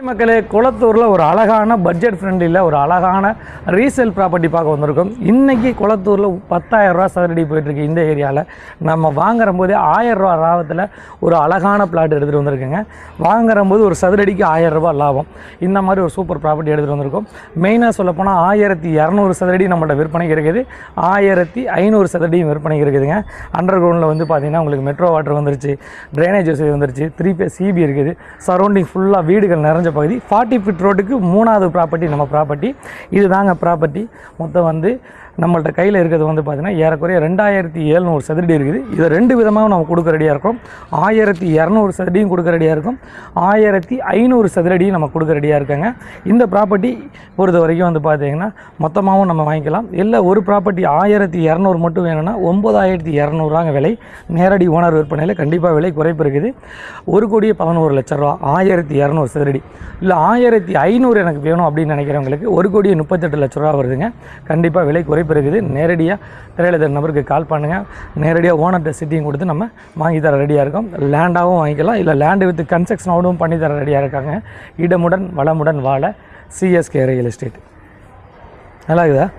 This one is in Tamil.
மக்களே, குளத்தூரில் ஒரு அழகான பட்ஜெட் ஃப்ரெண்ட்லியில் ஒரு அழகான ரீசேல் ப்ராப்பர்ட்டி பார்க்க வந்திருக்கோம். இன்றைக்கி குளத்தூரில் 10,000 ரூபா சதுரடி போயிட்டுருக்கு. இந்த ஏரியாவில் நம்ம வாங்குற போதே 1000 ரூபா லாபத்தில் ஒரு அழகான பிளாட் எடுத்துகிட்டு வந்திருக்குங்க. வாங்குற போது ஒரு சதுரடிக்கு 1000 ரூபா லாபம். இந்த மாதிரி ஒரு சூப்பர் ப்ராப்பர்ட்டி எடுத்துகிட்டு வந்திருக்கோம். மெயினாக சொல்லப்போனால் 1200 சதுரடி நம்மள்ட்ட விற்பனைக்கு இருக்குது, 1500 சதுரடியும் விற்பனைக்கு இருக்குதுங்க. அண்டர் கிரவுண்டில் வந்து பார்த்திங்கன்னா உங்களுக்கு மெட்ரோ வாட்டர் வந்துருச்சு, ட்ரைனேஜ் வசதி வந்துருச்சு, 3 பேஸ் சிபி இருக்குது, சரௌண்டிங் ஃபுல்லாக வீடுகள் நிறைஞ்ச பகுதி. 40 ஃபீட் ரோட்டுக்கு 3வது ப்ராப்பர்ட்டி நம்ம ப்ராப்பர்ட்டி. இது தாங்க ப்ராப்பர்ட்டி. மொத்தம் வந்து நம்மள்ட்ட கையில் இருக்கிறது வந்து பார்த்திங்கன்னா ஏறக்குறைய 2700 சதுரடி இருக்குது. இதை 2 விதமாக நம்ம கொடுக்க ரெடியாக இருக்கோம். 1200 சதுரடியும் கொடுக்க ரெடியாக இருக்கும், 1500 சதுரடியும் நம்ம கொடுக்க ரெடியாக இருக்காங்க. இந்த ப்ராப்பர்ட்டி பொறுத்த வரைக்கும் வந்து பார்த்திங்கன்னா மொத்தமாகவும் நம்ம வாங்கிக்கலாம். இல்லை ஒரு ப்ராப்பர்ட்டி 1200 மட்டும் வேணும்னா 9200 விலை. நேரடி ஓனர் விற்பனையில் கண்டிப்பாக விலை குறைப்பு இருக்குது. 1,11,00,000 ரூபா 1200 சதுரடி. இல்லை 1500 எனக்கு வேணும் அப்படின்னு நினைக்கிறவங்களுக்கு 1,38,00,000 வருதுங்க. கண்டிப்பாக விலை குறைப்பு இருக்குது. நேரடியாக திரையில நபருக்கு கால் பண்ணுங்கள். நேரடியாக ஓனர்கிட்ட சிட்டியும் கொடுத்து நம்ம வாங்கி தர ரெடியாக இருக்கோம். லேண்டாகவும் வாங்கிக்கலாம், இல்லை லேண்டு வித் கன்ஸ்ட்ரக்ஷனோடும் பண்ணி தர ரெடியாக இருக்காங்க. இடமுடன் வளமுடன் வாழ சிஎஸ்கே ரியல் எஸ்டேட். நல்லா இருக்குதா?